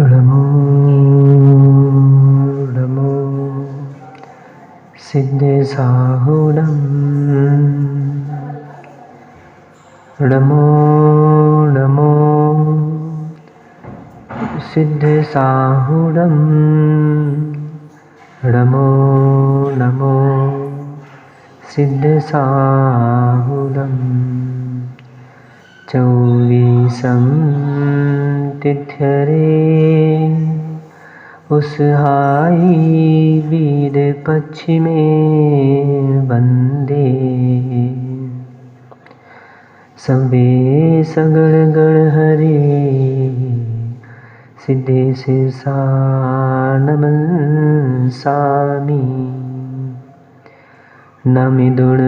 नमो नमो सिद्धेशाहूणं नमो नमो सिद्धेशाहूणं नमो नमो सिद्धेशाहूणं चौवीसं तिथ्यरे उसहाई वीर पश्चिमे वंदे सबे सगण गण हरे सिद्धेश नमस्सामि नमिदुण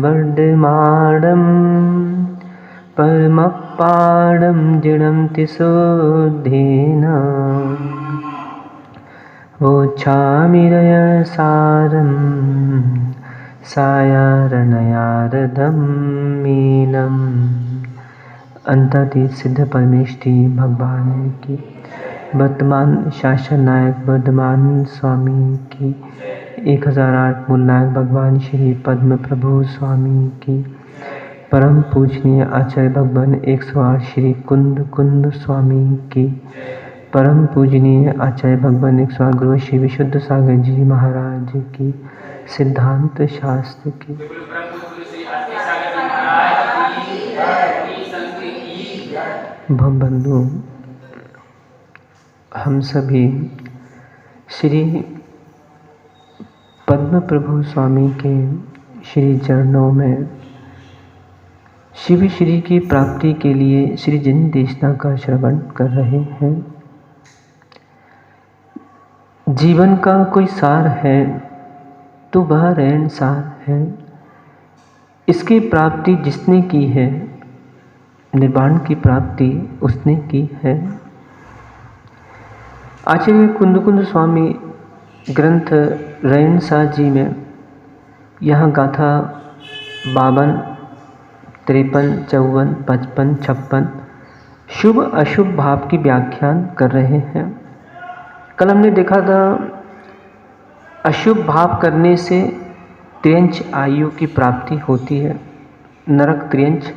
वर्धमानं परमपाणं जिणं तिशोद्धेन वोच्छामिरयसारं सायारणयारदं मीनम्। अंतर्तीत सिद्ध परमेष्ठी भगवान की, वर्तमान शासन नायक वर्धमान स्वामी की, 1008 मूल नायक भगवान श्री पद्म प्रभु स्वामी की, परम पूजनीय आचार्य भगवान 108 श्री कुंद कुंद स्वामी की, परम पूजनीय आचार्य भगवान 108 गुरु श्री विशुद्ध सागर जी महाराज की, सिद्धांत शास्त्र की। भवबंधु, हम सभी श्री पद्म प्रभु स्वामी के श्री चरणों में शिव श्री की प्राप्ति के लिए श्री जिन देशना का श्रवण कर रहे हैं। जीवन का कोई सार है तो वह रहन सार है। इसकी प्राप्ति जिसने की है, निर्वाण की प्राप्ति उसने की है। आचार्य कुंद कुंद स्वामी ग्रंथ रहन सार जी में यहाँ गाथा 52, 53, 54, 55, 56 शुभ अशुभ भाव की व्याख्यान कर रहे हैं। कल हमने देखा था अशुभ भाव करने से त्रियंच आयु की प्राप्ति होती है, नरक त्रियंच।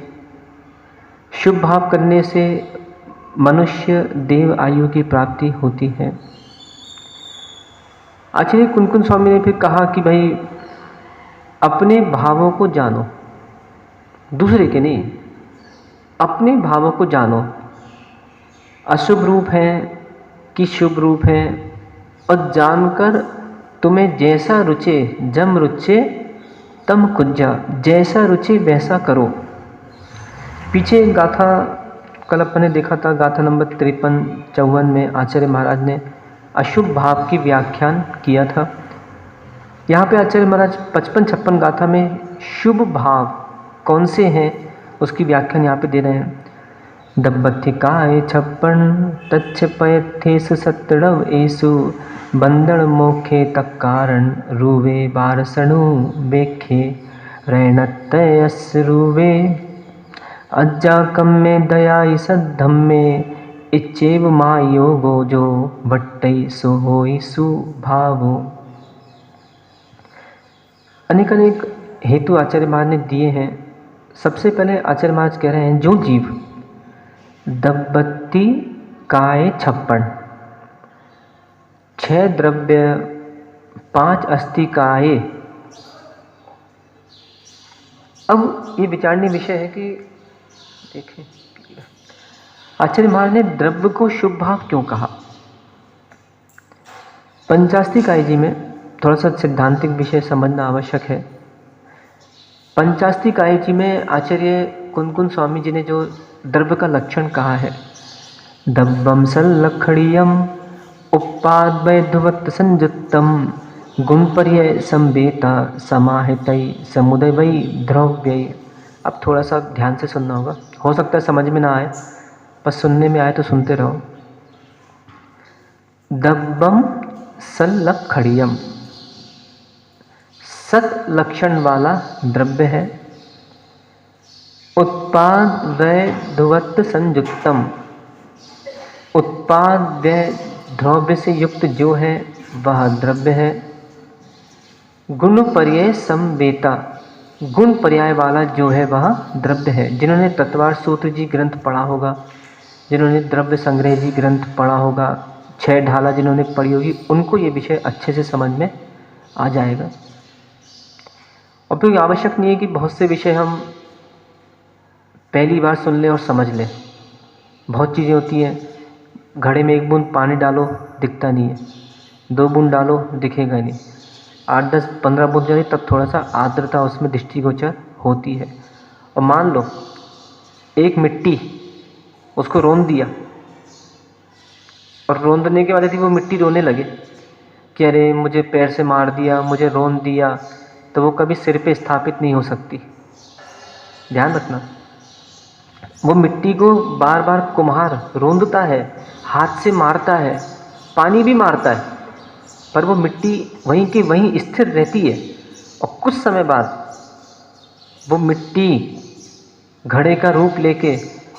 शुभ भाव करने से मनुष्य देव आयु की प्राप्ति होती है। आचार्य कुंद कुंद स्वामी ने फिर कहा कि भाई अपने भावों को जानो, दूसरे के नहीं, अपने भावों को जानो। अशुभ रूप है कि शुभ रूप है, और जानकर तुम्हें जैसा रुचे, जम रुचे तम कुज्जा, जैसा रुचे वैसा करो। पीछे गाथा कल अपन ने देखा था, गाथा नंबर 53-54 में आचार्य महाराज ने अशुभ भाव की व्याख्यान किया था। यहाँ पे आचार्य महाराज 55-56 गाथा में शुभ भाव कौन से हैं उसकी व्याख्यान यहाँ पे दे रहे हैं। दब्बथिकाय 56 तच्छपयथेस सत्तड़व एसु बंदड़ मोखे तक कारण रूवे बारसणु बेखे रहनतयस रूवे अज्जा कम्मे दयाई सद्धम्मे इच्चेव मायो गोजो भट्टई सोहोई सुभावो। अनेक अनेक हेतु आचार्य महाराज ने दिए हैं। सबसे पहले आचार्य महाराज कह रहे हैं जो जीव दब्बती काय 56, 6 द्रव्य 5 अस्थि काय। अब ये विचारनीय विषय है कि देखें आचार्य महाराज ने द्रव्य को शुभ भाव क्यों कहा। पंचास्तिकाय जी में थोड़ा सा सिद्धांतिक विषय समझना आवश्यक है। पंचास्तिकाय जी में आचार्य कुंद कुंद स्वामी जी ने जो द्रव्य का लक्षण कहा है, दब्बम सल्लखड़ियम उपाद्वैधवत् संयुक्तम गुणपर्यय संवेता समाहितै समुदय द्रव्य। अब थोड़ा सा ध्यान से सुनना होगा, हो सकता है समझ में ना आए, बस सुनने में आए तो सुनते रहो। दब्बम सल्लखड़ियम सत लक्षण वाला द्रव्य है। उत्पाद वै धुवत्त संयुक्तम, उत्पाद व्यय द्रव्य से युक्त जो है वह द्रव्य है। गुण पर्याय समवेता, गुण पर्याय वाला जो है वह द्रव्य है। जिन्होंने तत्वार सूत्र जी ग्रंथ पढ़ा होगा, जिन्होंने द्रव्य संग्रह जी ग्रंथ पढ़ा होगा, छह ढाला जिन्होंने पढ़ी होगी, उनको ये विषय अच्छे से समझ में आ जाएगा। और फिर आवश्यक नहीं है कि बहुत से विषय हम पहली बार सुन लें और समझ लें। बहुत चीज़ें होती हैं, घड़े में एक बूंद पानी डालो दिखता नहीं है, 2 बूंद डालो दिखेगा नहीं, 8, 10, 15 बूंद जाए तब थोड़ा सा आर्द्रता उसमें दृष्टिगोचर होती है। और मान लो एक मिट्टी, उसको रौंद दिया और रौंदने के बाद यदि वो मिट्टी रोने लगे कि अरे मुझे पैर से मार दिया, मुझे रौंद दिया, तो वो कभी सिर पे स्थापित नहीं हो सकती। ध्यान रखना, वो मिट्टी को बार बार कुम्हार रौंदता है, हाथ से मारता है, पानी भी मारता है, पर वो मिट्टी वहीं की वहीं स्थिर रहती है। और कुछ समय बाद वो मिट्टी घड़े का रूप लेके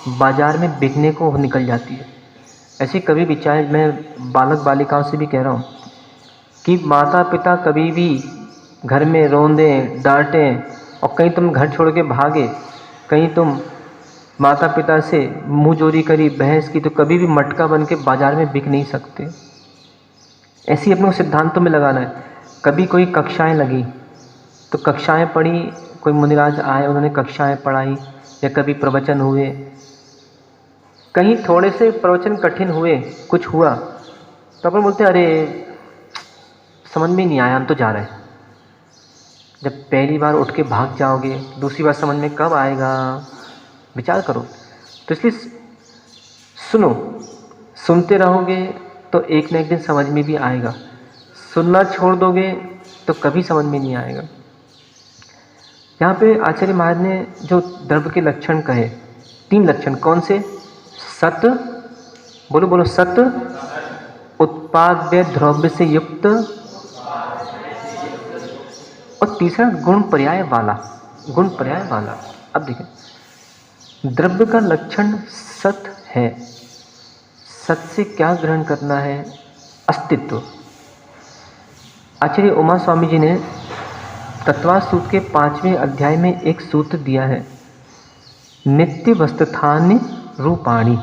बाजार में बिकने को निकल जाती है। ऐसी कभी भी, चाहे मैं बालक बालिकाओं से भी कह रहा हूँ कि माता पिता कभी भी घर में रौंदें डांटें और कहीं तुम घर छोड़ के भागे, कहीं तुम माता पिता से मुँह जोरी करी बहस की, तो कभी भी मटका बन के बाजार में बिक नहीं सकते। ऐसी अपने को सिद्धांतों में लगाना है। कभी कोई कक्षाएं लगी तो कक्षाएं पढ़ी, कोई मुनिराज आए उन्होंने कक्षाएं पढ़ाई, या कभी प्रवचन हुए, कहीं थोड़े से प्रवचन कठिन हुए, कुछ हुआ तो अपन बोलते अरे समझ में नहीं आया, हम तो जा रहे हैं। जब पहली बार उठ के भाग जाओगे, दूसरी बार समझ में कब आएगा, विचार करो। तो इसलिए सुनो, सुनते रहोगे तो एक न एक दिन समझ में भी आएगा। सुनना छोड़ दोगे तो कभी समझ में नहीं आएगा। यहाँ पे आचार्य महाराज ने जो द्रव्य के लक्षण कहे, 3 लक्षण, कौन से? सत, बोलो बोलो, सत, उत्पाद्य द्रव्य से युक्त, और तीसरा गुण पर्याय वाला, गुण पर्याय वाला। अब देखें, द्रव्य का लक्षण सत है। सत से क्या ग्रहण करना है? अस्तित्व। आचार्य उमा स्वामी जी ने तत्वार सूत्र के 5वें अध्याय में एक सूत्र दिया है, नित्य वस्तुस्थान्य रूपाणी।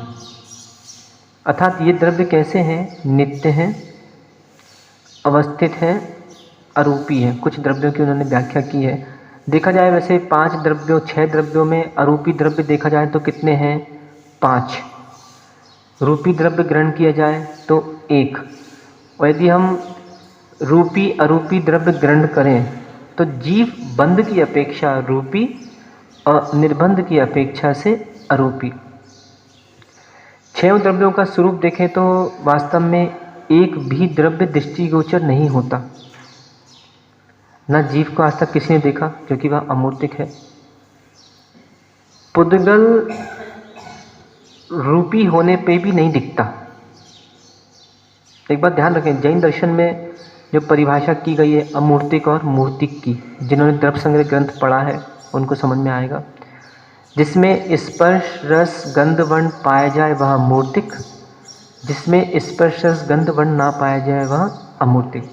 अर्थात ये द्रव्य कैसे हैं? नित्य हैं, अवस्थित हैं, अरूपी हैं। कुछ द्रव्यों की उन्होंने व्याख्या की है। देखा जाए वैसे 5 द्रव्यों, 6 द्रव्यों में अरूपी द्रव्य देखा जाए तो कितने हैं? 5। रूपी द्रव्य ग्रहण किया जाए तो 1। और यदि हम रूपी अरूपी द्रव्य ग्रहण करें तो जीव बंध की अपेक्षा रूपी और निर्बंध की अपेक्षा से अरूपी। 6 द्रव्यों का स्वरूप देखें तो वास्तव में एक भी द्रव्य दृष्टिगोचर नहीं होता। न जीव को आज तक किसी ने देखा, क्योंकि वह अमूर्तिक है। पुद्गल रूपी होने पे भी नहीं दिखता। एक बात ध्यान रखें, जैन दर्शन में जो परिभाषा की गई है अमूर्तिक और मूर्तिक की, जिन्होंने द्रव्य संग्रह ग्रंथ पढ़ा है उनको समझ में आएगा। जिसमें स्पर्श रस गंध वर्ण पाया जाए वह मूर्तिक, जिसमें स्पर्श रस गंध वर्ण ना पाया जाए वह अमूर्तिक।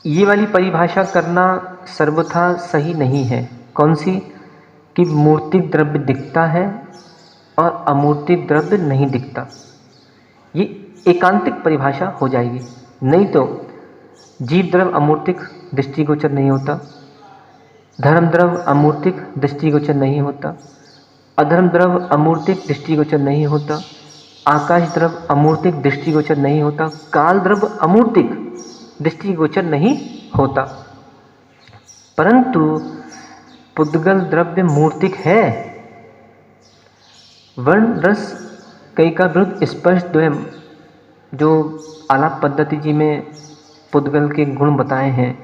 ये वाली परिभाषा करना सर्वथा सही नहीं है। कौन सी? कि मूर्तिक द्रव्य दिखता है और अमूर्तिक द्रव्य नहीं दिखता। ये एकांतिक परिभाषा हो जाएगी। नहीं तो जीव द्रव्य अमूर्तिक दृष्टिगोचर नहीं होता, धर्म द्रव्य अमूर्तिक दृष्टिगोचर नहीं होता, अधर्म द्रव्य अमूर्तिक दृष्टिगोचर नहीं होता, आकाश द्रव्य अमूर्तिक दृष्टिगोचर नहीं होता, काल द्रव्य अमूर्तिक दृष्टिगोचर नहीं होता। परंतु पुद्गल द्रव्य मूर्तिक है। वर्ण रस कई का विरुद्ध स्पर्श द्वय, जो आलाप पद्धति जी में पुद्गल के गुण बताए हैं,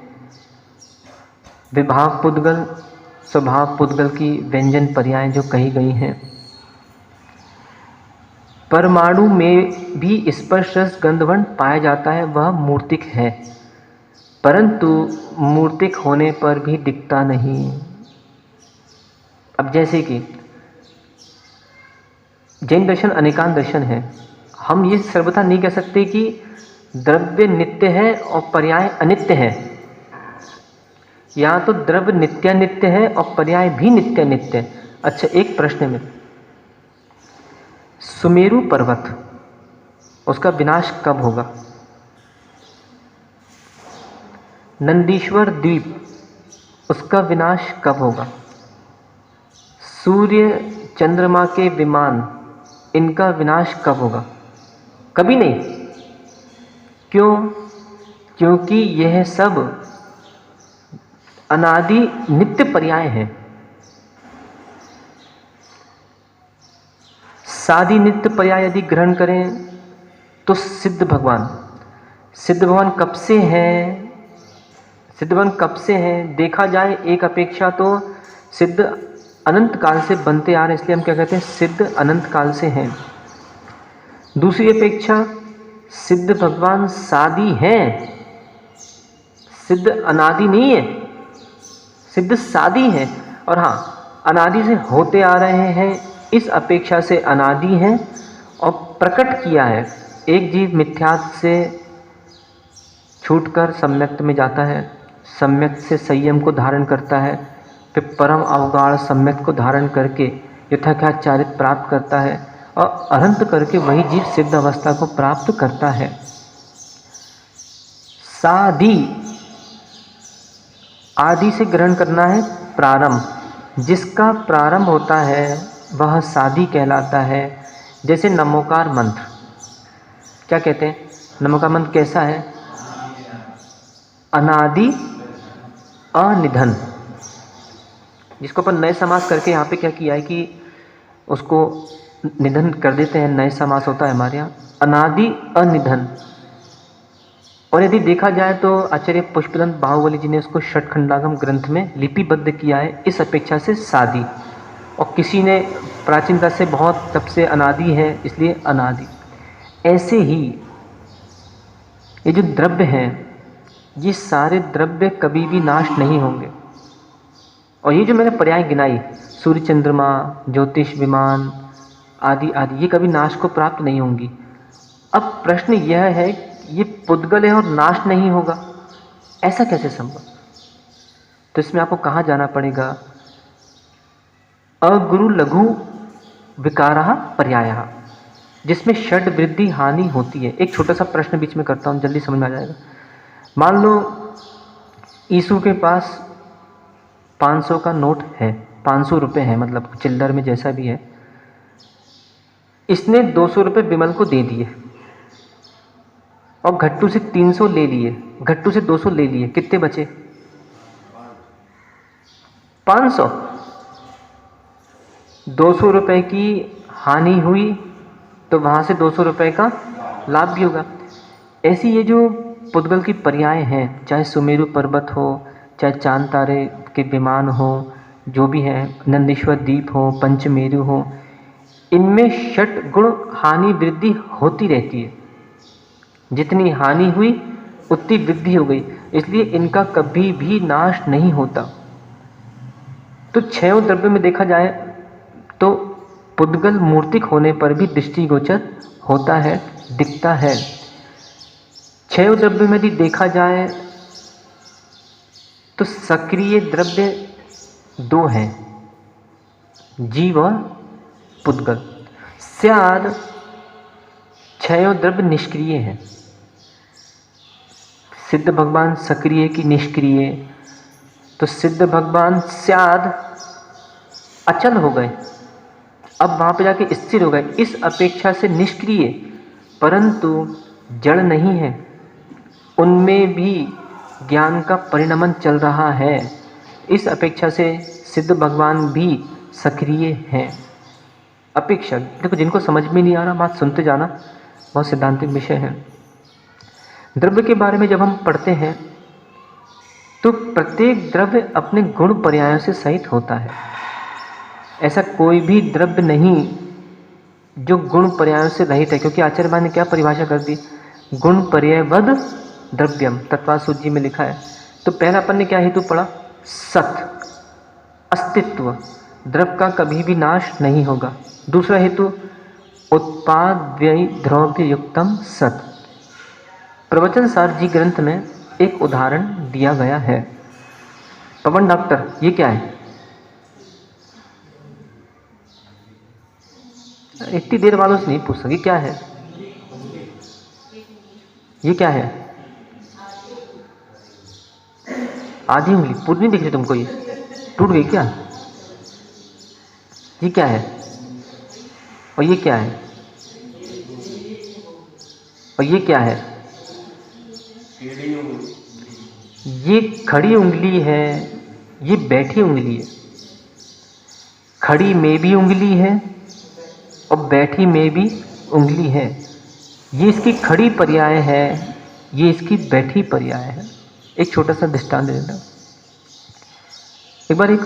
विभाव पुद्गल, स्वभाव पुद्गल की व्यंजन पर्याय जो कही गई हैं। परमाणु में भी स्पर्श रस गंधवर्ण पाया जाता है, वह मूर्तिक है, परंतु मूर्तिक होने पर भी दिखता नहीं। अब जैसे कि जैन दर्शन अनेकांत दर्शन है। हम ये सर्वथा नहीं कह सकते कि द्रव्य नित्य है और पर्याय अनित्य है। यहाँ तो द्रव्य नित्यानित्य है और पर्याय भी नित्यानित्य है। अच्छा, एक प्रश्न में, सुमेरु पर्वत उसका विनाश कब होगा? नंदीश्वर द्वीप उसका विनाश कब होगा? सूर्य चंद्रमा के विमान इनका विनाश कब होगा? कभी नहीं। क्यों? क्योंकि यह सब अनादि नित्य पर्याय हैं। सादि नित्य पर्याय यदि ग्रहण करें तो सिद्ध भगवान कब से हैं? सिद्ध भगवान कब से हैं? देखा जाए एक अपेक्षा तो सिद्ध अनंत काल से बनते आ रहे, इसलिए हम क्या कहते हैं, सिद्ध अनंत काल से हैं। दूसरी अपेक्षा सिद्ध भगवान सादि हैं, सिद्ध अनादि नहीं है, सिद्ध सादि हैं। और हाँ, अनादि से होते आ रहे हैं, इस अपेक्षा से अनादि हैं और प्रकट किया है। एक जीव मिथ्यात्व से छूटकर सम्यक्त में जाता है, सम्यक्त से संयम को धारण करता है, फिर परम अवगाढ़ सम्यक्त को धारण करके यथाख्यात चारित्र प्राप्त करता है और अनंत करके वही जीव सिद्ध अवस्था को प्राप्त करता है। सादि आदि से ग्रहण करना है प्रारंभ, जिसका प्रारंभ होता है वह सादि कहलाता है। जैसे नमोकार मंत्र, क्या कहते हैं? नमोकार मंत्र कैसा है? अनादि अनिधन, जिसको अपन नए समास करके यहाँ पे क्या किया है कि उसको निधन कर देते हैं, नए समास होता है हमारे यहाँ, अनादि अनिधन। और यदि देखा जाए तो आचार्य पुष्पदंत बाहुबली जी ने उसको षटखंडागम ग्रंथ में लिपिबद्ध किया है, इस अपेक्षा से सादि। और किसी ने प्राचीनता से बहुत तब से अनादि है, इसलिए अनादि। ऐसे ही ये जो द्रव्य हैं, ये सारे द्रव्य कभी भी नाश नहीं होंगे। और ये जो मैंने पर्याय गिनाई, सूर्य चंद्रमा ज्योतिष विमान आदि आदि, ये कभी नाश को प्राप्त नहीं होंगी। अब प्रश्न यह है, ये पुद्गल है और नाश नहीं होगा, ऐसा कैसे संभव? तो इसमें आपको कहाँ जाना पड़ेगा? अगुरु लघु विकारः पर्यायः, जिसमें षड वृद्धि हानि होती है। एक छोटा सा प्रश्न बीच में करता हूँ, जल्दी समझ में आ जाएगा। मान लो ईसु के पास 500 का नोट है, 500 रुपये है, मतलब चिल्लर में जैसा भी है। इसने 200 रुपये विमल को दे दिए और घट्टू से 300 ले लिए, घट्टू से 200 ले लिए, कितने बचे? 500। 200 रुपये की हानि हुई तो वहाँ से 200 रुपये का लाभ भी होगा। ऐसी ये जो पुद्गल की पर्याय हैं, चाहे सुमेरु पर्वत हो, चाहे चांद तारे के विमान हो, जो भी है, नंदीश्वर द्वीप हो, पंचमेरु हो, इनमें षट गुण हानि वृद्धि होती रहती है। जितनी हानि हुई उतनी वृद्धि हो गई, इसलिए इनका कभी भी नाश नहीं होता। तो छयों द्रव्य में देखा जाए तो पुद्गल मूर्तिक होने पर भी दृष्टिगोचर होता है, दिखता है। छयों द्रव्य में यदि देखा जाए तो सक्रिय द्रव्य 2 हैं, जीव और पुद्गल। स्याद छयों द्रव्य निष्क्रिय हैं। सिद्ध भगवान सक्रिय की निष्क्रिय, तो सिद्ध भगवान स्याद अचल हो गए, अब वहाँ पे जाके स्थिर हो गए। इस अपेक्षा से निष्क्रिय परंतु जड़ नहीं है, उनमें भी ज्ञान का परिणमन चल रहा है। इस अपेक्षा से सिद्ध भगवान भी सक्रिय हैं। अपेक्षा देखो, जिनको समझ में नहीं आ रहा बात सुनते जाना, बहुत सिद्धांतिक विषय है। द्रव्य के बारे में जब हम पढ़ते हैं तो प्रत्येक द्रव्य अपने गुण पर्यायों से सहित होता है। ऐसा कोई भी द्रव्य नहीं जो गुण पर्यायों से रहित है, क्योंकि आचार्य भाई ने क्या परिभाषा कर दी? गुण पर्यायवद द्रव्यम, तत्वासूत्र जी में लिखा है। तो पहला अपन ने क्या हेतु पढ़ा? सत, अस्तित्व, द्रव्य का कभी भी नाश नहीं होगा। दूसरा हेतु उत्पाद व्यय द्रव्य युक्तम सत। प्रवचन सार जी ग्रंथ में एक उदाहरण दिया गया है। पवन डॉक्टर, ये क्या है? इतनी देर वालों से नहीं पूछ सकी क्या है, ये क्या है? आधी उंगली पूरी नहीं दिख रही तुमको? ये टूट गई क्या? ये क्या है? और ये क्या है? और ये क्या है? ये खड़ी उंगली है, ये बैठी उंगली है। खड़ी में भी उंगली है और बैठी में भी उंगली है। ये इसकी खड़ी पर्याय है, ये इसकी बैठी पर्याय है। एक छोटा सा दृष्टांत दे देता हूं। एक बार एक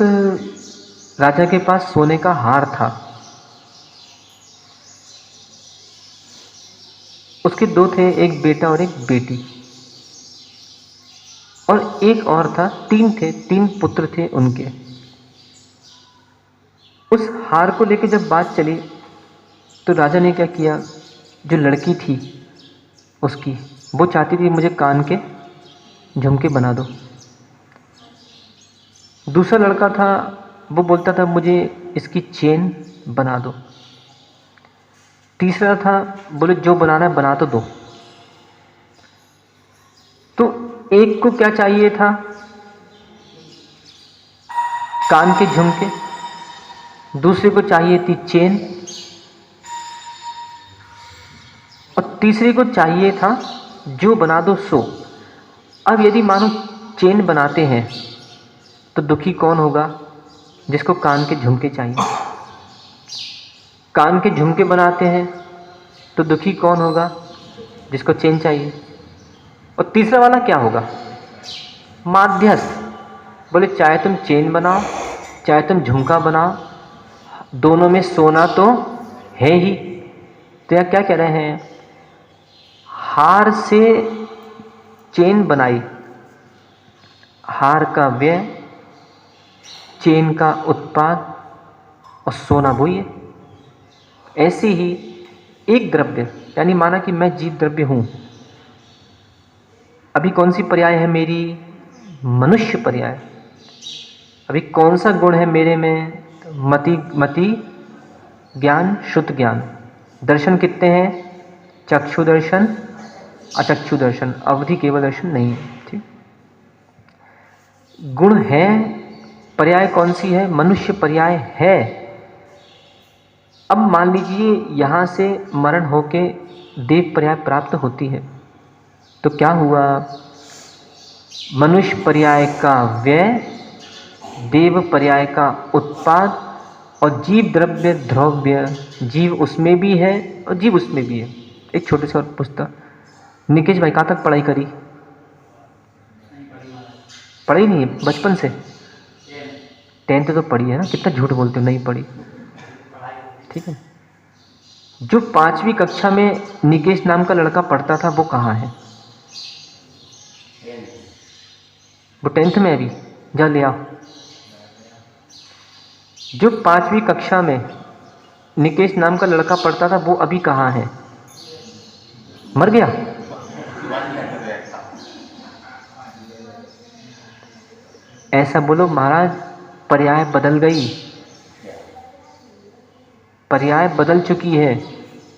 राजा के पास सोने का हार था। उसके दो थे, एक बेटा और एक बेटी, और एक और था, तीन थे, तीन पुत्र थे उनके। उस हार को लेकर जब बात चली तो राजा ने क्या किया, जो लड़की थी उसकी, वो चाहती थी मुझे कान के झुमके बना दो। दूसरा लड़का था, वो बोलता था मुझे इसकी चेन बना दो। तीसरा था, बोले जो बनाना है बना तो दो। तो एक को क्या चाहिए था, कान के झुमके, दूसरे को चाहिए थी चेन, और तीसरे को चाहिए था जो बना दो सो। अब यदि मानो चेन बनाते हैं तो दुखी कौन होगा, जिसको कान के झुमके चाहिए। कान के झुमके बनाते हैं तो दुखी कौन होगा, जिसको चेन चाहिए। और तीसरा वाला क्या होगा, मध्यस्थ। बोले चाहे तुम चेन बनाओ चाहे तुम झुमका बनाओ, दोनों में सोना तो है ही। तो यह क्या कह रहे हैं, हार से चेन बनाई, हार का व्यय, चेन का उत्पाद और सोना वही है। ऐसे ही एक द्रव्य, यानी माना कि मैं जीव द्रव्य हूं, अभी कौन सी पर्याय है मेरी, मनुष्य पर्याय। अभी कौन सा गुण है मेरे में, मति ज्ञान शुद्ध ज्ञान। दर्शन कितने हैं, चक्षु दर्शन अचक्षु दर्शन, अवधि केवल दर्शन नहीं है। ठीक, गुण है, पर्याय कौन सी है, मनुष्य पर्याय है। अब मान लीजिए यहां से मरण होके देव पर्याय प्राप्त होती है, तो क्या हुआ, मनुष्य पर्याय का व्यय, देव पर्याय का उत्पाद, और जीव द्रव्य द्रव्य, जीव उसमें भी है और जीव उसमें भी है। एक छोटे से और पुस्तक, निकेश भाई कहाँ तक पढ़ाई करी? पढ़ी नहीं है बचपन से? 10th तो पढ़ी है ना, कितना झूठ बोलते हो, नहीं पढ़ी। ठीक है, जो 5वीं कक्षा में निकेश नाम का लड़का पढ़ता था वो कहाँ है? वो 10th में अभी, जा ले आओ। जो 5वीं कक्षा में निकेश नाम का लड़का पढ़ता था वो अभी कहाँ है? मर गया? ऐसा बोलो महाराज, पर्याय बदल गई, पर्याय बदल चुकी है।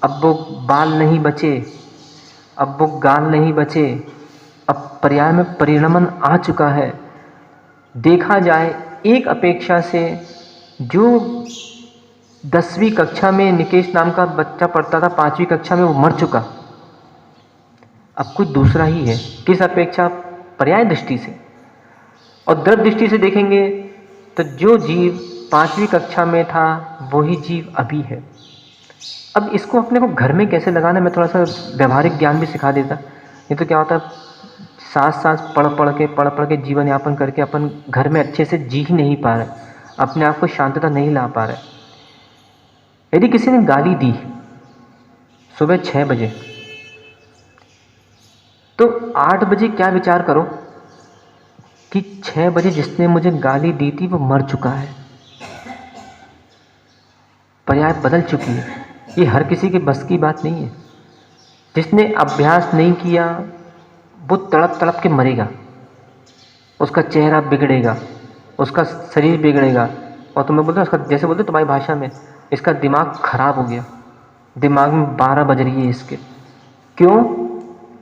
अब वो बाल नहीं बचे, अब वो गाल नहीं बचे, अब पर्याय में परिणमन आ चुका है। देखा जाए एक अपेक्षा से, जो 10वीं कक्षा में निकेश नाम का बच्चा पढ़ता था, 5वीं कक्षा में वो मर चुका, अब कुछ दूसरा ही है। किस अपेक्षा, पर्याय दृष्टि से। और द्रव्य दृष्टि से देखेंगे तो जो जीव 5वीं कक्षा में था वही जीव अभी है। अब इसको अपने को घर में कैसे लगाना, मैं थोड़ा सा व्यवहारिक ज्ञान भी सिखा देता। नहीं तो क्या होता है, सांस सांस पढ़ पढ़ के जीवन यापन करके अपन घर में अच्छे से जी ही नहीं पा रहे, अपने आप को शांतता नहीं ला पा रहे। यदि किसी ने गाली दी सुबह 6 बजे, तो 8 बजे क्या विचार करो कि 6 बजे जिसने मुझे गाली दी थी वो मर चुका है, पर्याय बदल चुकी है। ये हर किसी के बस की बात नहीं है। जिसने अभ्यास नहीं किया वो तड़प तड़प के मरेगा, उसका चेहरा बिगड़ेगा, उसका शरीर बिगड़ेगा, और तुम्हें बोलते उसका, जैसे बोलते तुम्हारी भाषा में, इसका दिमाग खराब हो गया, दिमाग में 12 बज रही है इसके। क्यों?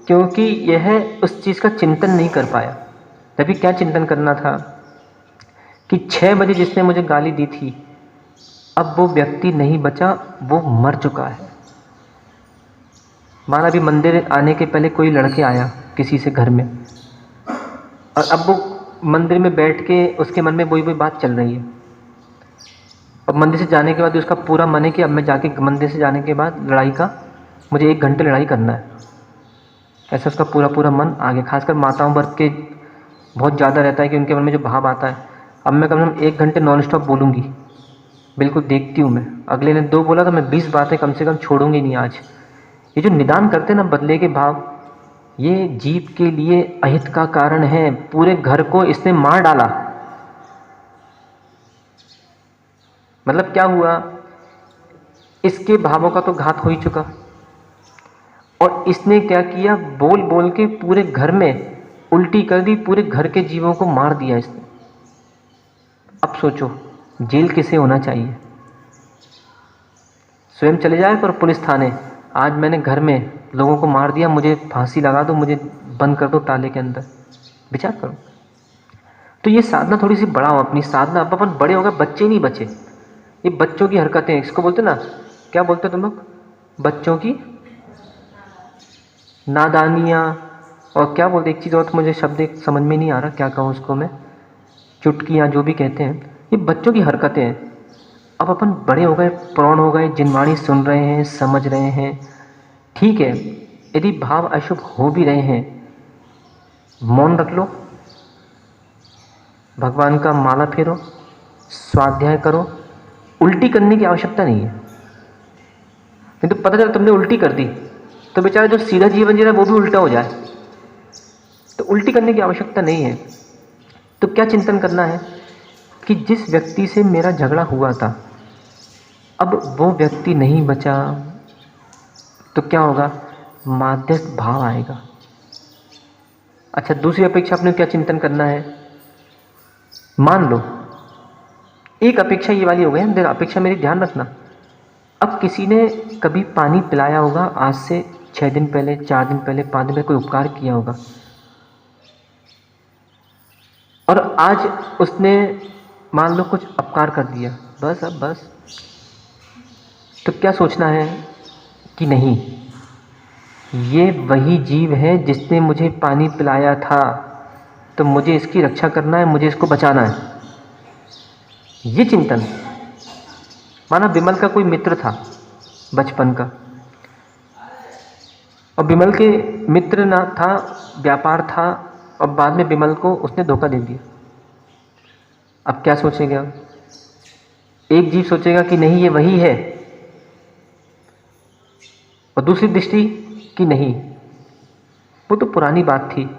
क्योंकि यह उस चीज़ का चिंतन नहीं कर पाया। तभी क्या चिंतन करना था कि 6 बजे जिसने मुझे गाली दी थी, अब वो व्यक्ति नहीं बचा, वो मर चुका है। माना अभी मंदिर आने के पहले कोई लड़के आया किसी से घर में, और अब वो मंदिर में बैठ के उसके मन में वही वही बात चल रही है। अब मंदिर से जाने के बाद उसका पूरा मन है कि अब मैं जाके मंदिर से जाने के बाद लड़ाई का, मुझे 1 घंटे लड़ाई करना है। ऐसा उसका पूरा पूरा मन आगे, खासकर माताओं वर्ग के बहुत ज़्यादा रहता है कि उनके मन में जो भाव आता है, अब मैं कम से कम 1 घंटे नॉन स्टॉप बोलूँगी, बिल्कुल देखती हूँ मैं। अगले ने 2 बोला तो मैं 20 बातें कम से कम छोड़ूंगी नहीं आज। ये जो निदान करते ना बदले के भाव, ये जीव के लिए अहित का कारण है। पूरे घर को इसने मार डाला। मतलब क्या हुआ, इसके भावों का तो घात हो ही चुका, और इसने क्या किया, बोल बोल के पूरे घर में उल्टी कर दी, पूरे घर के जीवों को मार दिया इसने। अब सोचो जेल किसे होना चाहिए? स्वयं चले जाए पर पुलिस थाने, आज मैंने घर में लोगों को मार दिया, मुझे फांसी लगा दो, मुझे बंद कर दो ताले के अंदर। विचार करो। तो ये साधना थोड़ी सी बड़ा हो, अपनी साधना। अब अपन बड़े हो गए, बच्चे नहीं बचे। ये बच्चों की हरकतें, इसको बोलते ना, क्या बोलते हो तुम लोग? बच्चों की नादानियाँ, और क्या बोलते, एक चीज़ और तो मुझे शब्द एक समझ में नहीं आ रहा, क्या कहूँ उसको मैं, चुटकियाँ जो भी कहते हैं, ये बच्चों की हरकतें हैं। अब अपन बड़े हो गए, प्रौढ़ हो गए, जिनवाणी सुन रहे हैं, समझ रहे हैं, ठीक है। यदि भाव अशुभ हो भी रहे हैं, मौन रख लो, भगवान का माला फेरो, स्वाध्याय करो। उल्टी करने की आवश्यकता नहीं है। नहीं तो पता चला तुमने उल्टी कर दी तो बेचारा जो सीधा जीवन जी रहा है वो भी उल्टा हो जाए। तो उल्टी करने की आवश्यकता नहीं है। तो क्या चिंतन करना है कि जिस व्यक्ति से मेरा झगड़ा हुआ था, अब वो व्यक्ति नहीं बचा, तो क्या होगा, माध्यस्थ भाव आएगा। अच्छा, दूसरी अपेक्षा अपने क्या चिंतन करना है? मान लो एक अपेक्षा ये वाली हो गई, देख अपेक्षा मेरी ध्यान रखना। अब किसी ने कभी पानी पिलाया होगा, आज से 6 दिन पहले, 4 दिन पहले, 5 दिन पहले कोई उपकार किया होगा, और आज उसने मान लो कुछ अपकार कर दिया, बस अब बस। तो क्या सोचना है कि नहीं, ये वही जीव है जिसने मुझे पानी पिलाया था, तो मुझे इसकी रक्षा करना है, मुझे इसको बचाना है, ये चिंतन। माना विमल का कोई मित्र था बचपन का, और विमल के मित्र ना था, व्यापार था, और बाद में विमल को उसने धोखा दे दिया। अब क्या सोचेगा? एक जीव सोचेगा कि नहीं ये वही है, और दूसरी दृष्टि कि नहीं वो तो पुरानी बात थी,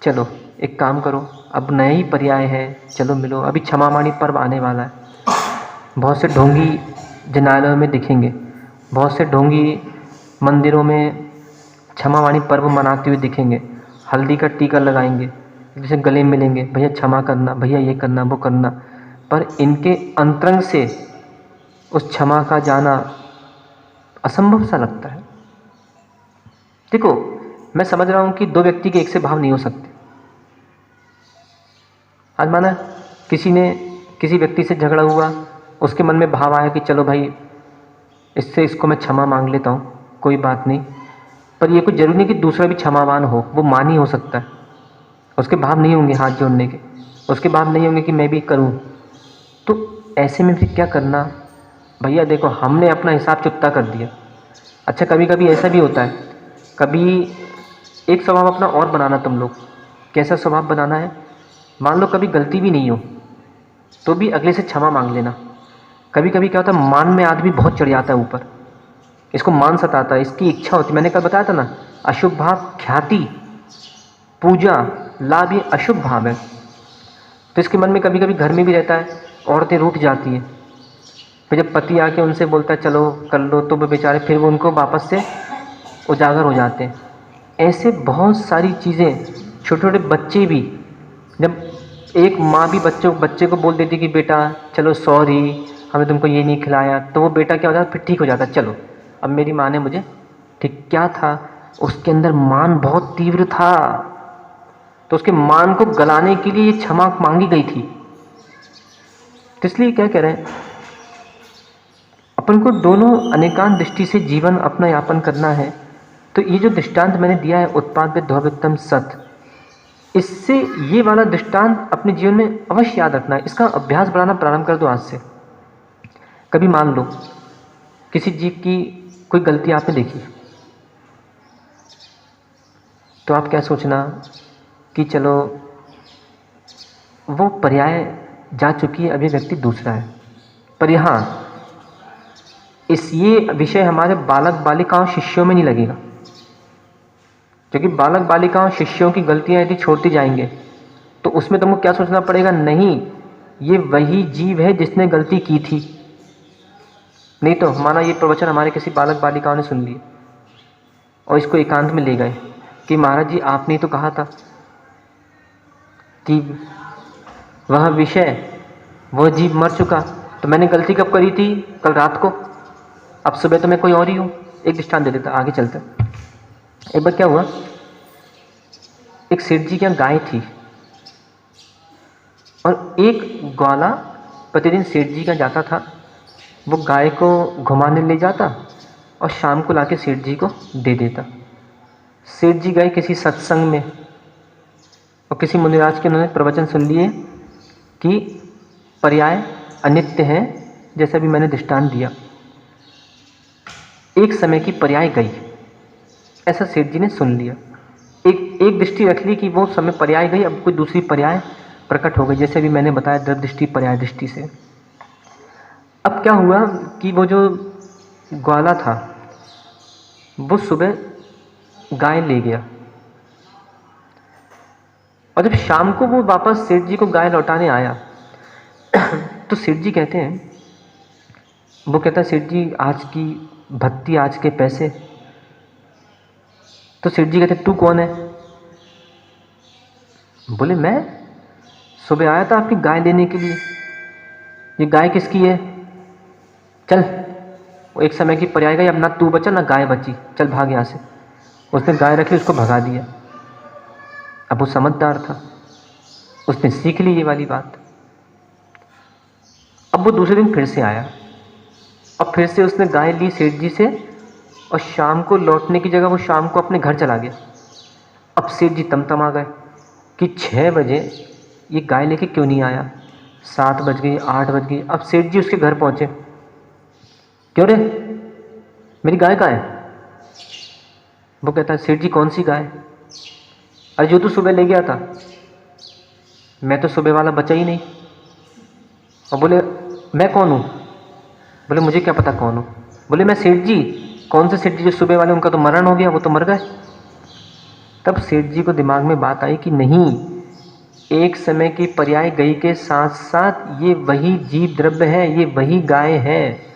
चलो एक काम करो, अब नया ही पर्याय है, चलो मिलो, अभी क्षमामाणी पर्व आने वाला है, बहुत से ढोंगी जनालयों में दिखेंगे, बहुत से ढोंगी मंदिरों में क्षमावाणी पर्व मनाते हुए दिखेंगे, हल्दी का टीका लगाएंगे, जैसे गले मिलेंगे, भैया क्षमा करना, भैया ये करना, वो करना, पर इनके अंतरंग से उस क्षमा का जाना असंभव सा लगता है। देखो, मैं समझ रहा हूँ कि 2 व्यक्ति के एक से भाव नहीं हो सकते। आज माना किसी व्यक्ति से झगड़ा हुआ, उसके मन में भाव आया कि चलो भाई इसको मैं क्षमा मांग लेता हूँ, कोई बात नहीं, पर ये कुछ जरूरी नहीं कि दूसरा भी क्षमावान हो, वो मान ही हो सकता है, उसके भाव नहीं होंगे हाथ जोड़ने के, उसके भाव नहीं होंगे कि मैं भी करूँ। तो ऐसे में फिर क्या करना? भैया देखो, हमने अपना हिसाब चुकता कर दिया। अच्छा, कभी कभी ऐसा भी होता है, कभी एक स्वभाव अपना और बनाना तुम लोग। कैसा स्वभाव बनाना है? मान लो कभी गलती भी नहीं हो तो भी अगले से क्षमा मांग लेना। कभी कभी क्या होता है, मान में आदमी बहुत चढ़ जाता है ऊपर, इसको मान सताता है, इसकी इच्छा होती है। मैंने कल बताया था ना, अशुभ भाव ख्याति, पूजा, लाभ, ये अशुभ भाव है। तो इसके मन में कभी कभी घर में भी रहता है, औरतें रूठ जाती हैं, फिर जब पति आके उनसे बोलता है चलो कर लो, तो वो बेचारे फिर वो उनको वापस से उजागर हो जाते हैं। ऐसे बहुत सारी चीज़ें, छोटे छोटे बच्चे भी, जब एक माँ भी बच्चे को बोल देती कि बेटा चलो सॉरी, हमें तुमको ये नहीं खिलाया, तो वो बेटा क्या हो जाता, फिर ठीक हो जाता, चलो अब मेरी माँ ने मुझे ठीक। क्या था उसके अंदर, मान बहुत तीव्र था, तो उसके मान को गलाने के लिए ये क्षमा मांगी गई थी। तो इसलिए क्या कह रहे हैं, अपन को दोनों अनेकांत दृष्टि से जीवन अपना यापन करना है। तो ये जो दृष्टांत मैंने दिया है उत्पाद ध्रुवोत्तम सत, इससे ये वाला दृष्टांत अपने जीवन में अवश्य याद रखना है। इसका अभ्यास बढ़ाना प्रारंभ कर दो आज से। कभी मान लो किसी जीव की कोई गलती आपने देखी, तो आप क्या सोचना कि चलो वो पर्याय जा चुकी है, अभी व्यक्ति दूसरा है। पर यहाँ ये विषय हमारे बालक बालिकाओं शिष्यों में नहीं लगेगा, क्योंकि बालक बालिकाओं शिष्यों की गलतियां यदि छोड़ती जाएंगे तो उसमें तुमको क्या सोचना पड़ेगा, नहीं ये वही जीव है जिसने गलती की थी। नहीं तो माना ये प्रवचन हमारे किसी बालक बालिकाओं ने सुन लिए और इसको एकांत में ले गए कि महाराज जी आपने तो कहा था कि वह विषय, वह जीव मर चुका, तो मैंने गलती कब करी थी, कल रात को, अब सुबह तो मैं कोई और ही हूँ। एक दृष्टांत दे देता, आगे चलते। एक बार क्या हुआ, एक सेठ जी के यहाँ गाय थी और एक ग्वाला प्रतिदिन सेठ जी का जाता था, वो गाय को घुमाने ले जाता और शाम को लाके सेठ जी को दे देता। सेठ जी गए किसी सत्संग में और किसी मुनिराज के उन्होंने प्रवचन सुन लिए कि पर्याय अनित्य हैं, जैसा भी मैंने दृष्टांत दिया। एक समय की पर्याय गई, ऐसा सेठ जी ने सुन लिया। एक दृष्टि रख ली कि वो समय पर्याय गई, अब कोई दूसरी पर्याय प्रकट हो गई, जैसे भी मैंने बताया द्रव्य दृष्टि पर्याय दृष्टि से। अब क्या हुआ कि वो जो ग्वाला था वो सुबह गाय ले गया और जब शाम को वो वापस सेठ जी को गाय लौटाने आया तो सेठ जी कहते हैं, वो कहता है सेठ जी आज की भत्ती, आज के पैसे। तो सेठ जी कहते तू कौन है? बोले मैं सुबह आया था आपकी गाय लेने के लिए। ये गाय किसकी है? चल, वो एक समय की पर्याय गई, अब ना तू बचा ना गाय बची, चल भाग यहाँ से। उसने गाय रखी, उसको भगा दिया। अब वो समझदार था, उसने सीख ली ये वाली बात। अब वो दूसरे दिन फिर से आया और फिर से उसने गाय ली सेठ जी से और शाम को लौटने की जगह वो शाम को अपने घर चला गया। अब सेठ जी तमतमा गए कि 6 बजे ये गाय लेके क्यों नहीं आया, 7 बज गई, 8 बज गई। अब सेठ जी उसके घर पहुंचे, क्यों रे मेरी गाय कहाँ है? वो कहता है सेठ जी कौन सी गाय? अरे जो तू सुबह ले गया था, मैं तो सुबह वाला बचा ही नहीं। और बोले मैं कौन हूँ? बोले मुझे क्या पता कौन हूँ। बोले मैं सेठ जी। कौन से सेठ जी? जो सुबह वाले, उनका तो मरण हो गया, वो तो मर गए। तब सेठ जी को दिमाग में बात आई कि नहीं, एक समय की पर्याय गई के साथ साथ ये वही जीव द्रव्य है, ये वही गाय है।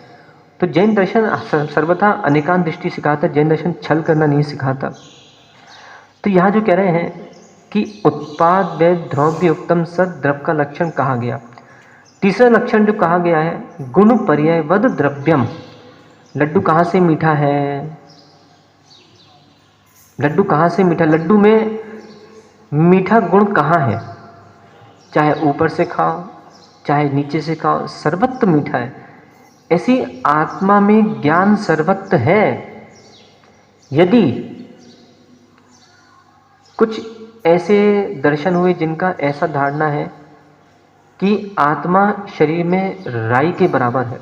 तो जैन दर्शन सर्वथा अनेकांत दृष्टि सिखाता, जैन दर्शन छल करना नहीं सिखाता। तो यहाँ जो कह रहे हैं कि उत्पाद व द्रव्य उत्तम सद द्रव्य का लक्षण कहा गया। तीसरा लक्षण जो कहा गया है गुण पर्यायवद द्रव्यम। लड्डू कहाँ से मीठा है? लड्डू कहाँ से मीठा? लड्डू में मीठा गुण कहाँ है? चाहे ऊपर से खाओ चाहे नीचे से खाओ, सर्वत्र मीठा है। ऐसी आत्मा में ज्ञान सर्वत्र है। यदि कुछ ऐसे दर्शन हुए जिनका ऐसा धारणा है कि आत्मा शरीर में राई के बराबर है,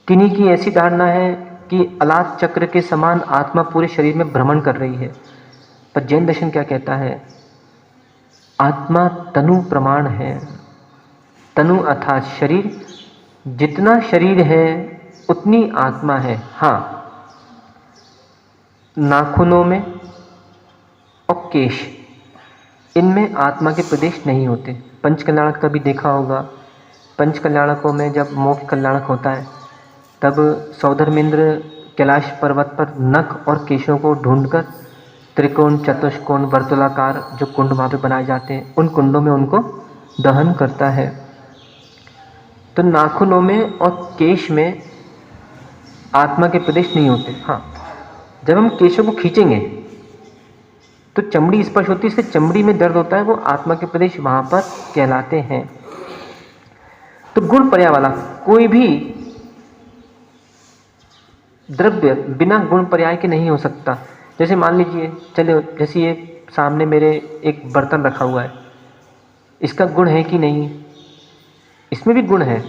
किन्हीं की ऐसी धारणा है कि अलाद चक्र के समान आत्मा पूरे शरीर में भ्रमण कर रही है। पर जैन दर्शन क्या कहता है? आत्मा तनु प्रमाण है। तनु अर्थात शरीर, जितना शरीर है उतनी आत्मा है। हाँ, नाखूनों में और केश, इनमें आत्मा के प्रदेश नहीं होते। पंचकल्याण का भी देखा होगा पंच कल्याणकों में जब मोक्ष कल्याणक होता है तब सौधर्मेंद्र कैलाश पर्वत पर नख और केशों को ढूंढकर त्रिकोण, चतुष्कोण, वर्तुलाकार जो कुंड वहाँ पे बनाए जाते हैं उन कुंडों में उनको दहन करता है। तो नाखूनों में और केश में आत्मा के प्रदेश नहीं होते। हाँ, जब हम केशों को खींचेंगे तो चमड़ी स्पर्श होती है, इससे चमड़ी में दर्द होता है, वो आत्मा के प्रदेश वहाँ पर कहलाते हैं। तो गुण पर्याय वाला कोई भी द्रव्य बिना गुण पर्याय के नहीं हो सकता। जैसे मान लीजिए, चलो जैसे ये सामने मेरे एक बर्तन रखा हुआ है, इसका गुण है कि नहीं? इसमें भी गुण है।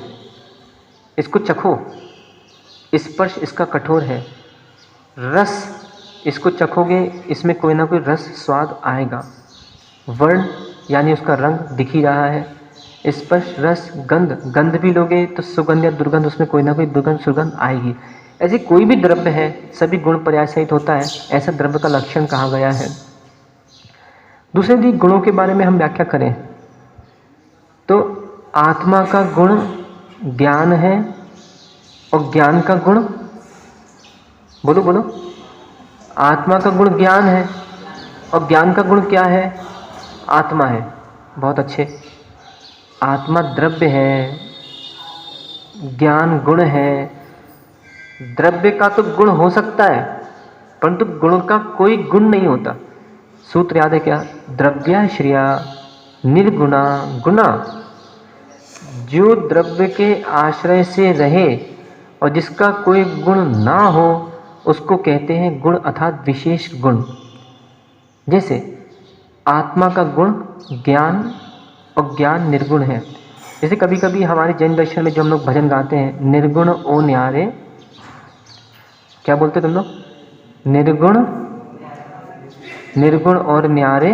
इसको चखो, स्पर्श इसका कठोर है। रस इसको चखोगे, इसमें कोई ना कोई रस स्वाद आएगा। वर्ण यानी उसका रंग दिख ही रहा है। स्पर्श, रस, गंध, गंध भी लोगे तो सुगंध या दुर्गंध, उसमें कोई ना कोई दुर्गंध सुगंध आएगी। ऐसे कोई भी द्रव्य है सभी गुण पर्याय सहित होता है, ऐसा द्रव्य का लक्षण कहा गया है। दूसरे दी गुणों के बारे में हम व्याख्या करें तो आत्मा का गुण ज्ञान है और ज्ञान का गुण, बोलो बोलो, आत्मा का गुण ज्ञान है और ज्ञान का गुण क्या है? आत्मा है। बहुत अच्छे। आत्मा द्रव्य है, ज्ञान गुण है। द्रव्य का तो गुण हो सकता है परंतु गुण का कोई गुण नहीं होता। सूत्र याद है क्या? द्रव्याश्रया निर्गुणा गुणा। जो द्रव्य के आश्रय से रहे और जिसका कोई गुण ना हो उसको कहते हैं गुण अर्थात विशेष गुण। जैसे आत्मा का गुण ज्ञान और ज्ञान निर्गुण है। जैसे कभी कभी हमारे जैन दर्शन में जो हम लोग भजन गाते हैं, निर्गुण ओ न्यारे, क्या बोलते तुम लोग? निर्गुण, निर्गुण और न्यारे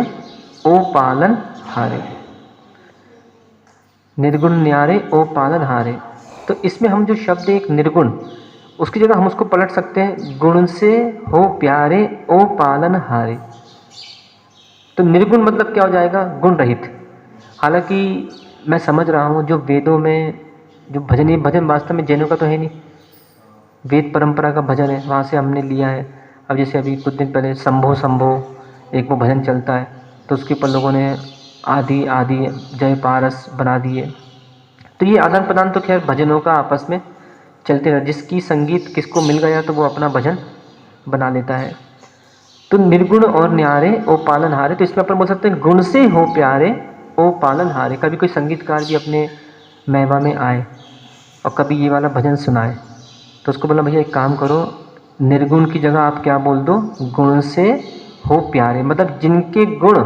ओ पालन हारे। निर्गुण न्यारे ओ पालन हारे। तो इसमें हम जो शब्द एक निर्गुण, उसकी जगह हम उसको पलट सकते हैं गुण से हो प्यारे ओ पालन हारे। तो निर्गुण मतलब क्या हो जाएगा? गुण रहित। हालांकि मैं समझ रहा हूँ जो वेदों में जो भजन, ये भजन वास्तव में जैनों का तो है नहीं, वेद परंपरा का भजन है, वहाँ से हमने लिया है। अब जैसे अभी कुछ दिन पहले शंभो शंभो एक वो भजन चलता है तो उसके ऊपर लोगों ने आदि आदि जय पारस बना दिए। तो ये आदान प्रदान तो खैर भजनों का आपस में चलते रहे, जिसकी संगीत किसको मिल गया तो वो अपना भजन बना लेता है। तो निर्गुण और न्यारे ओ पालन हारे, तो इसमें अपन बोल सकते हैं गुण से हो प्यारे ओ पालन हारे। कभी कोई संगीतकार भी अपने महवा में आए और कभी ये वाला भजन सुनाए तो उसको बोला भैया एक काम करो, निर्गुण की जगह आप क्या बोल दो, गुण से हो प्यारे। मतलब जिनके गुण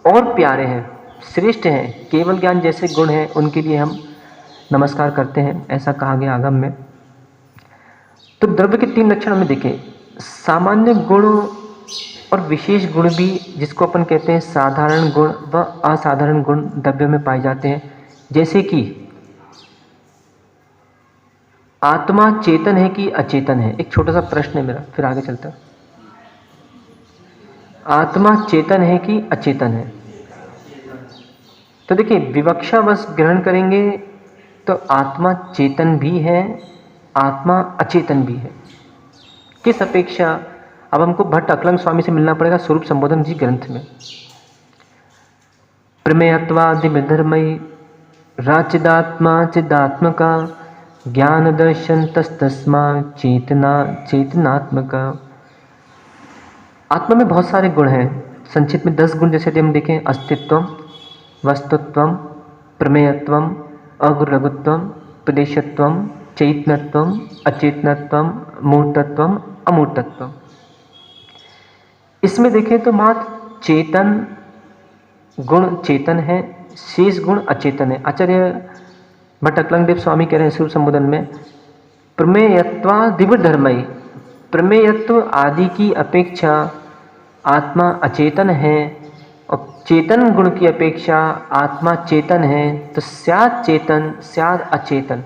और प्यारे हैं, श्रेष्ठ हैं, केवल ज्ञान जैसे गुण हैं, उनके लिए हम नमस्कार करते हैं, ऐसा कहा गया आगम में। तो द्रव्य के 3 लक्षण हमें देखें, सामान्य गुण और विशेष गुण भी, जिसको अपन कहते हैं साधारण गुण व असाधारण गुण द्रव्यों में पाए जाते हैं। जैसे कि आत्मा चेतन है कि अचेतन है? एक छोटा सा प्रश्न है मेरा, फिर आगे चलता है। आत्मा चेतन है कि अचेतन है? तो देखिए, विवक्षावश ग्रहण करेंगे तो आत्मा चेतन भी है, आत्मा अचेतन भी है। किस अपेक्षा? अब हमको भट्ट अकलंग स्वामी से मिलना पड़ेगा स्वरूप संबोधन जी ग्रंथ में। प्रमेयत्वादि विधर्मयी राचिदात्मा चिदात्मका ज्ञान दर्शन तस्तस्मा चेतना चेतनात्मका। आत्मा में बहुत सारे गुण हैं, संक्षिप्त में 10 गुण जैसे हम देखें, अस्तित्वम, वस्तुत्वम, प्रमेयत्वम, अगुरगुत्वम, प्रदेशत्वम, चैतन्यत्वम, अचेतनत्वम, मूर्तत्वम, अमूर्तत्वम। इसमें देखें तो मात्र चेतन गुण चेतन है, शेष गुण अचेतन है। आचार्य भट्ट अकलंग देव स्वामी कह रहे हैं स्वरूप संबोधन में, प्रमेयत्वादिव धर्मयी, प्रमेयत्व आदि की अपेक्षा आत्मा अचेतन है और चेतन गुण की अपेक्षा आत्मा चेतन है। तो स्यात् चेतन स्यात् अचेतन।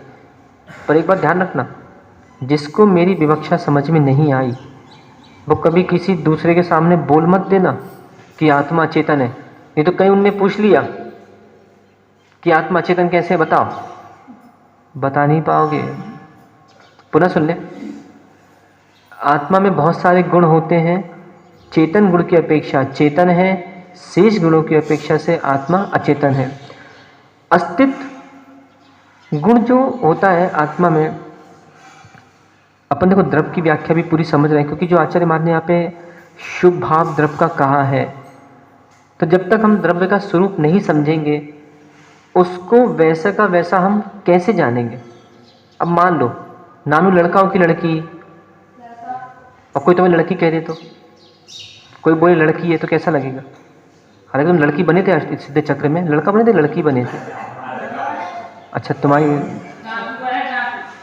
पर एक बात ध्यान रखना, जिसको मेरी विवक्षा समझ में नहीं आई वो कभी किसी दूसरे के सामने बोल मत देना कि आत्मा चेतन है। नहीं तो कहीं उनने पूछ लिया कि आत्मा चेतन कैसे, बताओ, बता नहीं पाओगे। पुनः सुन ले, आत्मा में बहुत सारे गुण होते हैं। चेतन गुण की अपेक्षा चेतन है, शेष गुणों की अपेक्षा से आत्मा अचेतन है। अस्तित्व गुण जो होता है आत्मा में, अपन देखो द्रव्य की व्याख्या भी पूरी समझ रहे हैं, क्योंकि जो आचार्य महाराज ने यहाँ पे शुभ भाव द्रव्य का कहा है, तो जब तक हम द्रव्य का स्वरूप नहीं समझेंगे उसको वैसा का वैसा हम कैसे जानेंगे। अब मान लो नानू लड़का हो कि लड़की, और कोई तुम्हें लड़की कह दे, तो कोई बोले लड़की है तो कैसा लगेगा। हालांकि तुम लड़की बने थे सिद्धे चक्र में, लड़का बने थे लड़की बने थे। अच्छा तुम्हारी,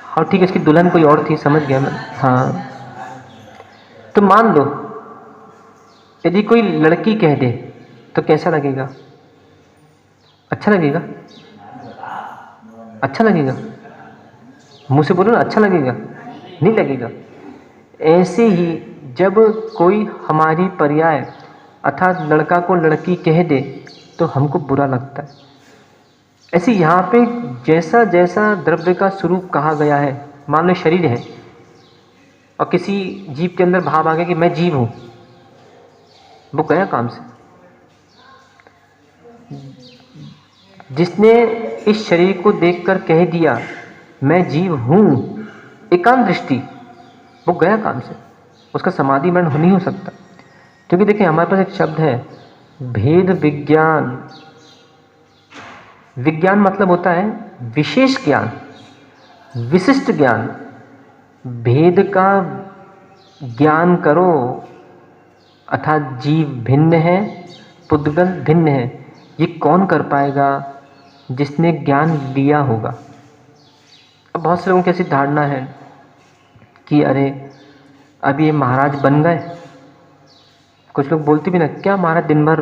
हाँ ठीक है, इसकी दुल्हन कोई और थी, समझ गया मैं। हाँ तो मान लो यदि कोई लड़की कह दे तो कैसा लगेगा। अच्छा लगेगा, अच्छा लगेगा, मुंह से बोलो ना, अच्छा लगेगा, नहीं लगेगा। ऐसे ही जब कोई हमारी पर्याय अर्थात लड़का को लड़की कह दे तो हमको बुरा लगता है। ऐसे यहाँ पे जैसा जैसा द्रव्य का स्वरूप कहा गया है, मान लो शरीर है और किसी जीव के अंदर भाव आ गया कि मैं जीव हूँ, वो गया काम से। जिसने इस शरीर को देखकर कह दिया मैं जीव हूँ, एकांत दृष्टि, वो गया काम से, उसका समाधि मरण नहीं हो सकता। क्योंकि देखिए हमारे पास एक शब्द है भेद विज्ञान। विज्ञान मतलब होता है विशेष ज्ञान, विशिष्ट ज्ञान। भेद का ज्ञान करो अर्थात जीव भिन्न है, पुद्गल भिन्न है। ये कौन कर पाएगा, जिसने ज्ञान लिया होगा। अब बहुत से लोगों की ऐसी धारणा है कि अरे अभी ये महाराज बन गए। कुछ लोग बोलते भी ना, क्या महाराज दिन भर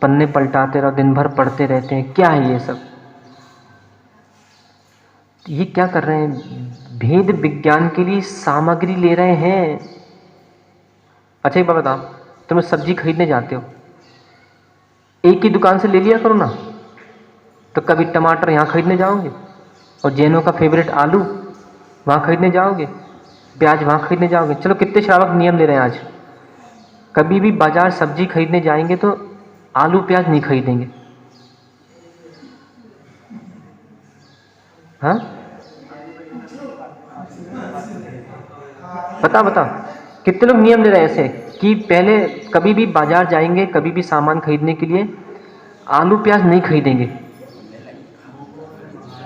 पन्ने पलटाते रहो, दिन भर पढ़ते रहते हैं, क्या है ये सब। ये क्या कर रहे हैं, भेद विज्ञान के लिए सामग्री ले रहे हैं। अच्छा एक बात बताओ, तुम सब्जी खरीदने जाते हो, एक ही दुकान से ले लिया करो ना, तो कभी टमाटर यहाँ खरीदने जाओगे और जैनों का फेवरेट आलू वहाँ खरीदने जाओगे, प्याज वहाँ खरीदने जाओगे। चलो कितने श्रावक नियम ले रहे हैं आज, कभी भी बाजार सब्जी खरीदने जाएंगे तो आलू प्याज नहीं खरीदेंगे। हाँ बताओ कितने लोग नियम ले रहे हैं ऐसे कि पहले कभी भी बाजार जाएंगे, कभी भी सामान खरीदने के लिए आलू प्याज नहीं खरीदेंगे।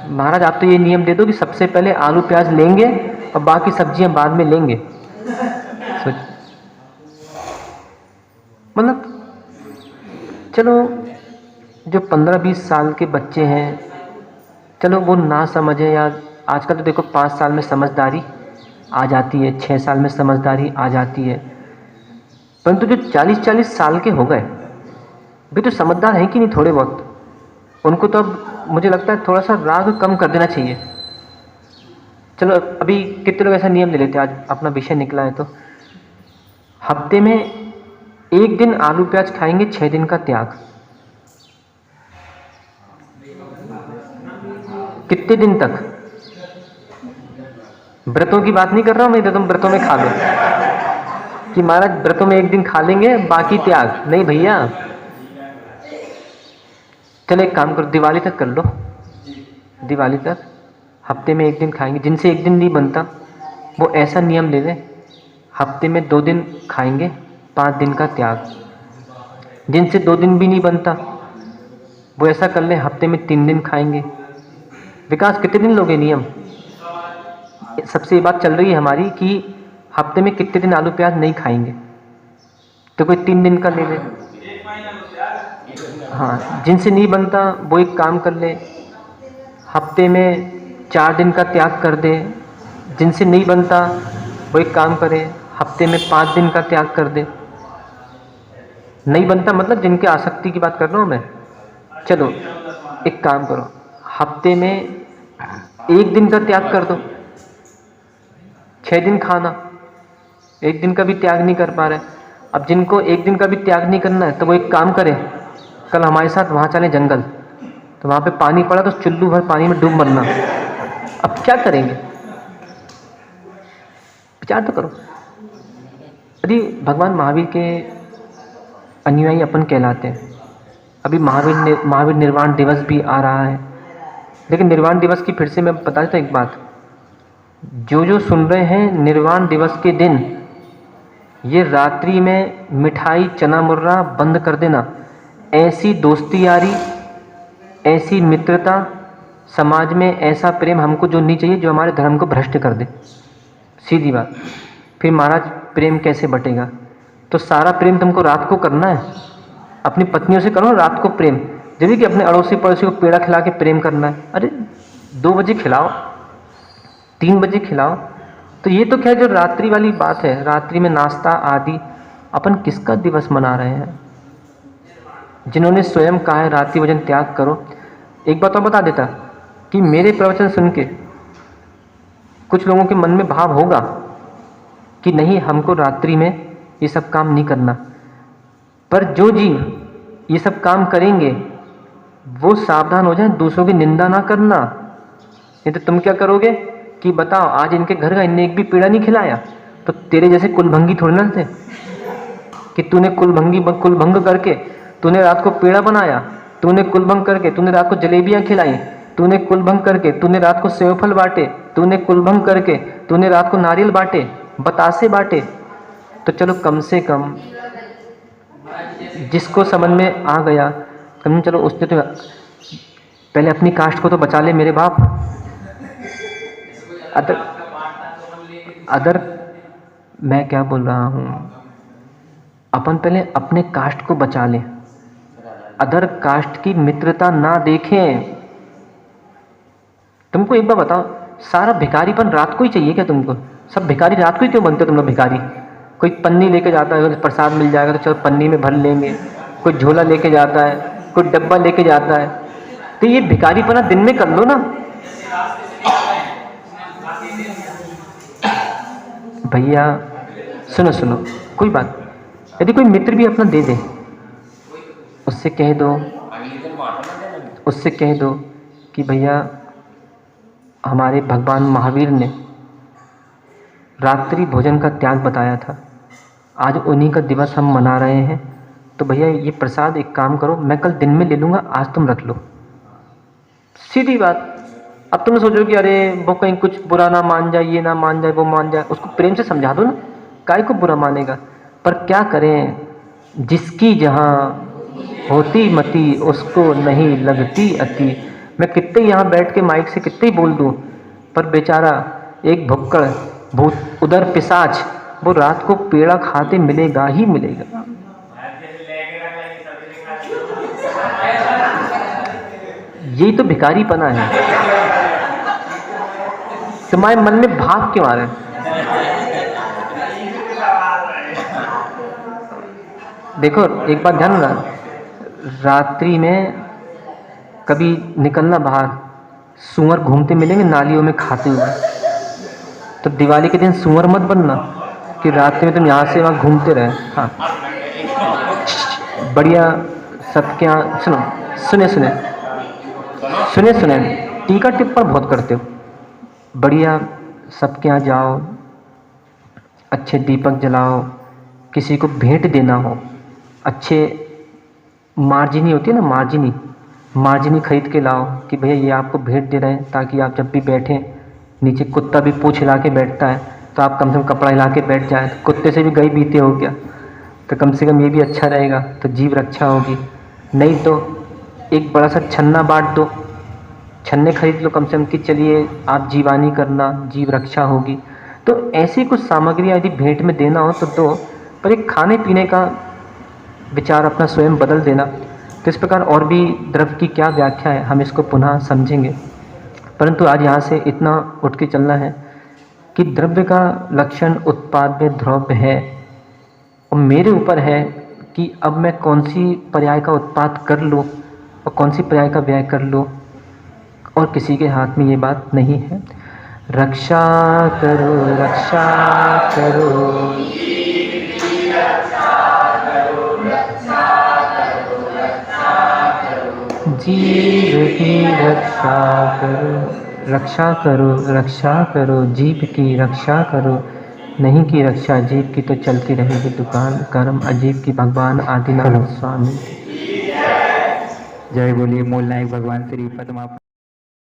महाराज आप तो ये नियम दे दो कि सबसे पहले आलू प्याज लेंगे और बाकी सब्जियां बाद में लेंगे। मतलब चलो जो 15-20 साल के बच्चे हैं, चलो वो ना समझे, या आजकल तो देखो 5 साल में समझदारी आ जाती है, 6 साल में समझदारी आ जाती है। परंतु जो 40-40 साल के हो गए भी तो समझदार हैं कि नहीं थोड़े बहुत, उनको तो अब मुझे लगता है थोड़ा सा राग कम कर देना चाहिए। चलो अभी कितने लोग ऐसा नियम ले लेते हैं, आज अपना विषय निकला है तो हफ्ते में 1 दिन आलू प्याज खाएंगे, 6 दिन का त्याग। कितने दिन तक, व्रतों की बात नहीं कर रहा हूं मैं, तो तुम व्रतों में खा लो कि महाराज व्रतों में 1 दिन खा लेंगे बाकी त्याग नहीं भैया। चलो एक काम करो, दिवाली तक कर लो, दिवाली तक हफ्ते में 1 दिन खाएंगे। जिनसे 1 दिन नहीं बनता वो ऐसा नियम ले लें, हफ्ते में 2 दिन खाएंगे, 5 दिन का त्याग। जिनसे 2 दिन भी नहीं बनता वो ऐसा कर लें, हफ्ते में 3 दिन खाएंगे। विकास कितने दिन लोगे नियम, सबसे ये बात चल रही है हमारी कि हफ्ते में कितने दिन आलू प्याज नहीं खाएंगे, तो कोई 3 दिन का ले ले। हाँ जिनसे नहीं बनता वो एक काम कर ले, हफ्ते में 4 दिन का त्याग कर दे। जिनसे नहीं बनता वो एक काम करे, हफ्ते में 5 दिन का त्याग कर दे। नहीं बनता मतलब जिनके आसक्ति की बात कर रहा हूँ मैं। चलो एक काम करो, हफ्ते में 1 दिन का त्याग कर दो, 6 दिन खाना, 1 दिन का भी त्याग नहीं कर पा रहे। अब जिनको 1 दिन का भी त्याग नहीं करना है तो वो एक काम करें, कल हमारे साथ वहाँ चले जंगल, तो वहाँ पे पानी पड़ा तो चुल्लू भर पानी में डूब मरना। अब क्या करेंगे, विचार तो करो। यदि भगवान महावीर के अनुयायी अपन कहलाते हैं, अभी महावीर निर्वाण दिवस भी आ रहा है, लेकिन निर्वाण दिवस की फिर से मैं बता देता एक बात, जो सुन रहे हैं निर्वाण दिवस के दिन ये रात्रि में मिठाई चना मुर्रा बंद कर देना। ऐसी दोस्ती यारी, ऐसी मित्रता, समाज में ऐसा प्रेम हमको जो नहीं चाहिए, जो हमारे धर्म को भ्रष्ट कर दे। सीधी बात। फिर महाराज प्रेम कैसे बटेगा? तो सारा प्रेम तुमको रात को करना है, अपनी पत्नियों से करो रात को प्रेम, जब कि अपने अड़ोसी पड़ोसी को पेड़ा खिला के प्रेम करना है। अरे 2 बजे खिलाओ, 3 बजे खिलाओ। तो ये तो क्या जो रात्रि वाली बात है, रात्रि में नाश्ता आदि, अपन किसका दिवस मना रहे हैं? जिन्होंने स्वयं कहा है रात्रि भोजन त्याग करो। एक बात और बता देता कि मेरे प्रवचन सुन के कुछ लोगों के मन में भाव होगा कि नहीं, हमको रात्रि में ये सब काम नहीं करना, पर जो जीव ये सब काम करेंगे वो सावधान हो जाए, दूसरों की निंदा ना करना। नहीं तो तुम क्या करोगे कि बताओ, आज इनके घर का इनने एक भी पेड़ा नहीं खिलाया, तो तेरे जैसे कुलभंगी थोड़ी ना थे कि तूने कुलभंग करके तूने रात को पेड़ा बनाया, तूने कुलभंग करके तूने रात को जलेबियां खिलाई, तूने कुलभंग करके तूने रात को सेवफल बांटे, तूने कुलभंग करके तूने रात को नारियल बांटे, बतासे बांटे। तो चलो कम से कम जिसको समझ में आ गया, कम चलो उसने तो पहले अपनी कास्ट को तो बचा ले मेरे बाप। अदर मैं क्या बोल रहा हूँ, अपन पहले अपने कास्ट को बचा लें, अदर कास्ट की मित्रता ना देखें। तुमको एक बार बताओ, सारा भिखारीपन रात को ही चाहिए क्या तुमको? सब भिखारी रात को ही क्यों बनते हो तुम लोग भिखारी? कोई पन्नी लेके जाता है, अगर प्रसाद मिल जाएगा तो चलो पन्नी में भर लेंगे, कोई झोला लेके जाता है, कोई डब्बा लेके जाता है। तो ये भिखारीपना दिन में कर लो ना भैया। सुनो, कोई बात, यदि कोई मित्र भी अपना दे दे, उससे कह दो कि भैया हमारे भगवान महावीर ने रात्रि भोजन का त्याग बताया था, आज उन्हीं का दिवस हम मना रहे हैं, तो भैया ये प्रसाद एक काम करो, मैं कल दिन में ले लूँगा, आज तुम रख लो। सीधी बात। अब तुम सोचो कि अरे वो कहीं कुछ बुरा ना मान जाए, ये ना मान जाए, वो मान जाए, उसको प्रेम से समझा दो ना, काहे को बुरा मानेगा। पर क्या करें, जिसकी जहाँ होती मति उसको नहीं लगती अति। मैं कितने यहाँ बैठ के माइक से कितने ही बोल दूँ, पर बेचारा एक भुक्कड़ भूत उधर पिशाच वो रात को पेड़ा खाते मिलेगा ही मिलेगा। यही तो भिखारीपना है। तुम्हारे मन में भाव क्यों आ रहे हैं? देखो एक बात ध्यान रखना, रात्रि में कभी निकलना बाहर, सूअर घूमते मिलेंगे नालियों में खाते हुए, तो दिवाली के दिन सूअर मत बनना कि रात्रि में तुम यहाँ से वहाँ घूमते रहे। हाँ बढ़िया, सबके यहाँ सुने टीका टिप्पण बहुत करते हो। बढ़िया सबके यहाँ जाओ, अच्छे दीपक जलाओ, किसी को भेंट देना हो, अच्छे मार्जिनी होती है ना, मार्जिनी खरीद के लाओ कि भैया ये आपको भेंट दे रहे हैं, ताकि आप जब भी बैठें, नीचे कुत्ता भी पूंछ हिला के बैठता है तो आप कम से कम कपड़ा हिला के बैठ जाए, तो कुत्ते से भी गई बीते हो गया, तो कम से कम ये भी अच्छा रहेगा, तो जीव रक्षा होगी। नहीं तो एक बड़ा सा छन्ना बांट दो, छन्ने खरीद लो कम से कम कि चलिए आप जीवानी करना, जीव रक्षा होगी। तो ऐसी कुछ सामग्री यदि भेंट में देना हो तो दो, पर एक खाने पीने का विचार अपना स्वयं बदल देना। तो इस प्रकार और भी द्रव्य की क्या व्याख्या है, हम इसको पुनः समझेंगे, परंतु आज यहाँ से इतना उठ के चलना है कि द्रव्य का लक्षण उत्पाद में द्रव्य है, और मेरे ऊपर है कि अब मैं कौन सी पर्याय का उत्पाद कर लूँ और कौन सी पर्याय का व्यय कर लूँ, और किसी के हाथ में ये बात नहीं है। रक्षा करो जीव की रक्षा करो। रक्षा करो जीभ की रक्षा करो, नहीं की रक्षा जीभ की तो चलती रहेगी दुकान, कर्म अजीब की भगवान आदिनाथ स्वामी। जय बोलिए मूल नायक भगवान श्री पद्मा।